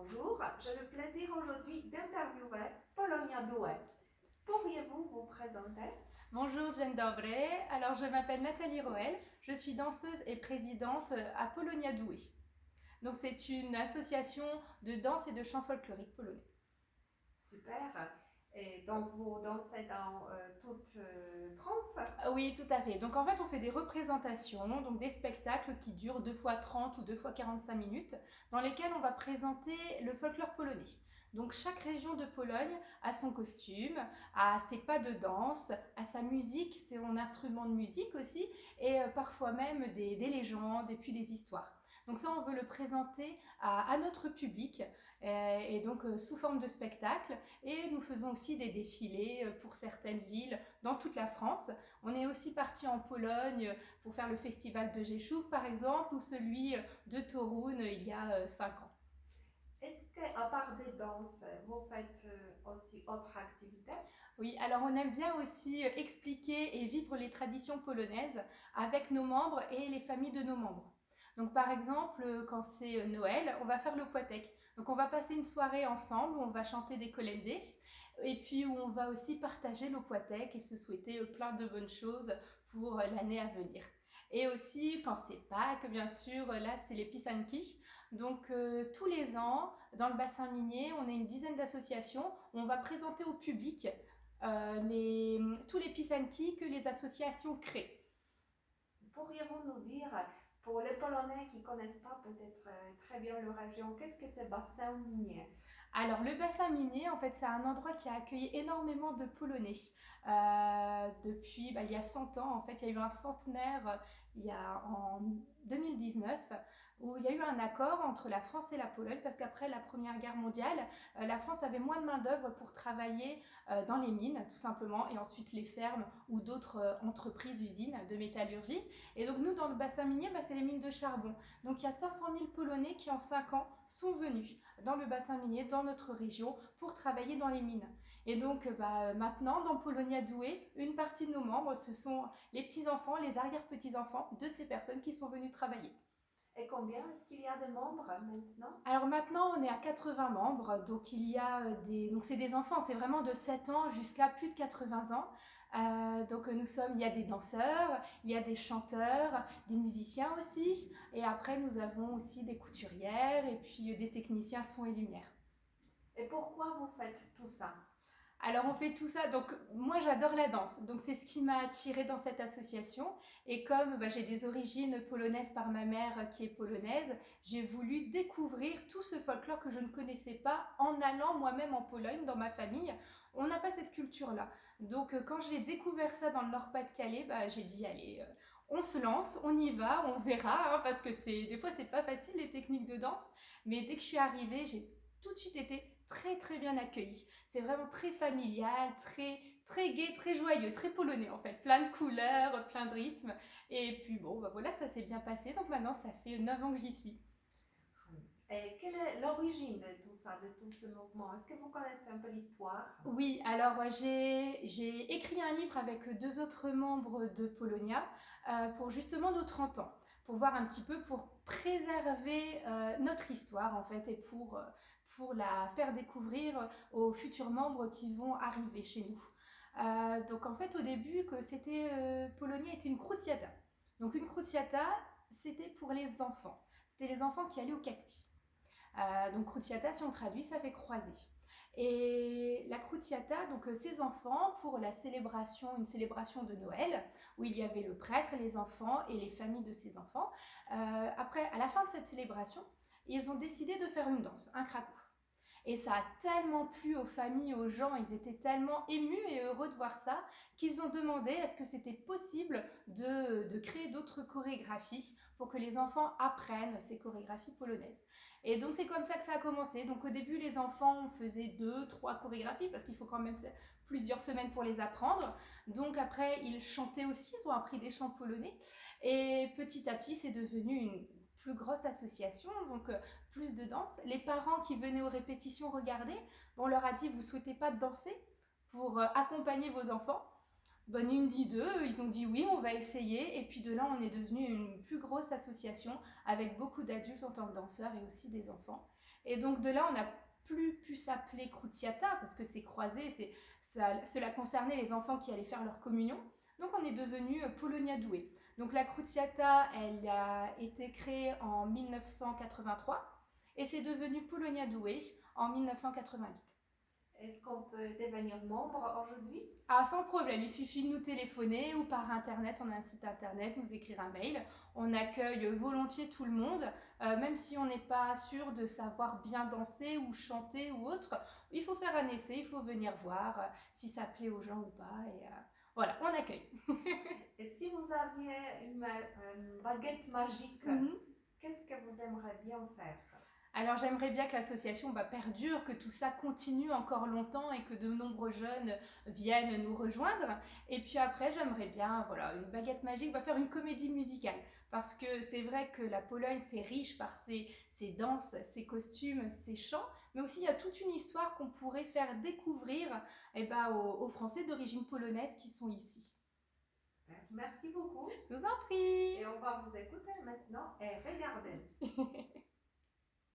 Bonjour, j'ai le plaisir aujourd'hui d'interviewer Polonia Douet. Pourriez-vous vous présenter? Bonjour, dzień dobry. Alors, je m'appelle Nathalie Roel. Je suis danseuse et présidente à Polonia Douai. Donc, c'est une association de danse et de chant folklorique polonais. Super. Et donc vous dansez dans toute France? Oui, tout à fait. Donc, en fait, on fait des représentations, donc des spectacles qui durent 2 fois 30 ou 2 fois 45 minutes, dans lesquels on va présenter le folklore polonais. Donc, chaque région de Pologne a son costume, a ses pas de danse, a sa musique, son instrument de musique aussi, et parfois même des légendes et puis des histoires. Donc ça, on veut le présenter à notre public, et donc sous forme de spectacle. Et nous faisons aussi des défilés pour certaines villes dans toute la France. On est aussi parti en Pologne pour faire le festival de Rzeszów, par exemple, ou celui de Toruń il y a 5 ans. Est-ce qu'à part des danses, vous faites aussi autre activité? Oui, alors on aime bien aussi expliquer et vivre les traditions polonaises avec nos membres et les familles de nos membres. Donc par exemple, quand c'est Noël, on va faire le Płatek. Donc on va passer une soirée ensemble où on va chanter des kolędy et puis où on va aussi partager le Płatek et se souhaiter plein de bonnes choses pour l'année à venir. Et aussi quand c'est Pâques, bien sûr, là c'est les pisanki. Donc tous les ans, dans le bassin minier, on a une dizaine d'associations où on va présenter au public tous les pisanki que les associations créent. Pourriez-vous nous dire, pour les Polonais qui ne connaissent pas peut-être très bien leur région, qu'est-ce que c'est bassin minier? Alors, le bassin minier, en fait, c'est un endroit qui a accueilli énormément de Polonais. Depuis, il y a 100 ans, en fait, il y a eu un centenaire, en 2019, où il y a eu un accord entre la France et la Pologne, parce qu'après la Première Guerre mondiale, la France avait moins de main-d'œuvre pour travailler dans les mines, tout simplement, et ensuite les fermes ou d'autres entreprises, usines de métallurgie. Et donc, nous, dans le bassin minier, c'est les mines de charbon. Donc, il y a 500 000 Polonais qui, en 5 ans, sont venus dans le bassin minier, dans notre région, pour travailler dans les mines. Et donc maintenant, dans Polonia Douai, une partie de nos membres, ce sont les petits-enfants, les arrière-petits-enfants de ces personnes qui sont venues travailler. Et combien est-ce qu'il y a de membres maintenant? Alors maintenant, on est à 80 membres, donc il y a donc c'est des enfants, c'est vraiment de 7 ans jusqu'à plus de 80 ans. Donc il y a des danseurs, il y a des chanteurs, des musiciens aussi, et après nous avons aussi des couturières et puis des techniciens son et lumière. Et pourquoi vous faites tout ça? Alors on fait tout ça, donc moi j'adore la danse, donc c'est ce qui m'a attirée dans cette association. Et comme j'ai des origines polonaises par ma mère qui est polonaise, j'ai voulu découvrir tout ce folklore que je ne connaissais pas en allant moi-même en Pologne, dans ma famille. On n'a pas cette culture-là. Donc quand j'ai découvert ça dans le Nord-Pas-de-Calais, j'ai dit allez, on se lance, on y va, on verra, hein, parce que des fois c'est pas facile les techniques de danse. Mais dès que je suis arrivée, j'ai tout de suite été très très bien accueillie. C'est vraiment très familial, très très gai, très joyeux, très polonais en fait. Plein de couleurs, plein de rythmes. Et puis bon, voilà, ça s'est bien passé. Donc maintenant, ça fait 9 ans que j'y suis. Et quelle est l'origine de tout ça, de tout ce mouvement? Est-ce que vous connaissez un peu l'histoire? Oui, alors j'ai écrit un livre avec deux autres membres de Polonia pour justement nos 30 ans, pour voir un petit peu, pour préserver notre histoire en fait et pour la faire découvrir aux futurs membres qui vont arriver chez nous. Donc en fait au début que Polonia était une cruciata. Donc une cruciata c'était pour les enfants. C'était les enfants qui allaient au caté. Donc cruciata, si on traduit, ça fait croiser. Et la cruciata, donc ces enfants, pour une célébration de Noël, où il y avait le prêtre, les enfants et les familles de ces enfants. Après, à la fin de cette célébration, ils ont décidé de faire une danse, un krakow. Et ça a tellement plu aux familles, aux gens, ils étaient tellement émus et heureux de voir ça, qu'ils ont demandé est-ce que c'était possible de créer d'autres chorégraphies pour que les enfants apprennent ces chorégraphies polonaises. Et donc c'est comme ça que ça a commencé. Donc au début, les enfants faisaient 2, 3 chorégraphies, parce qu'il faut quand même plusieurs semaines pour les apprendre. Donc après, ils chantaient aussi, ils ont appris des chants polonais. Et petit à petit, c'est devenu une plus grosse association, donc plus de danse. Les parents qui venaient aux répétitions regarder, on leur a dit vous souhaitez pas danser pour accompagner vos enfants? Une dit deux, ils ont dit oui, on va essayer. Et puis de là, on est devenu une plus grosse association avec beaucoup d'adultes en tant que danseurs et aussi des enfants. Et donc de là, on n'a plus pu s'appeler Cruciata parce que c'est croisé, cela concernait les enfants qui allaient faire leur communion. Donc on est devenu Polonia Douai. Donc la Cruciata, elle a été créée en 1983 et c'est devenu Polonia Douai en 1988. Est-ce qu'on peut devenir membre aujourd'hui? Ah, sans problème, il suffit de nous téléphoner ou par internet, on a un site internet, nous écrire un mail. On accueille volontiers tout le monde, même si on n'est pas sûr de savoir bien danser ou chanter ou autre. Il faut faire un essai, il faut venir voir si ça plaît aux gens ou pas. Et voilà, on accueille. Et si vous aviez une baguette magique, qu'est-ce que vous aimeriez bien faire? Alors j'aimerais bien que l'association perdure, que tout ça continue encore longtemps et que de nombreux jeunes viennent nous rejoindre. Et puis après, j'aimerais bien, voilà, une baguette magique, faire une comédie musicale. Parce que c'est vrai que la Pologne, c'est riche par ses danses, ses costumes, ses chants, mais aussi il y a toute une histoire qu'on pourrait faire découvrir aux Français d'origine polonaise qui sont ici. Merci beaucoup. Je vous en prie. Et on va vous écouter maintenant.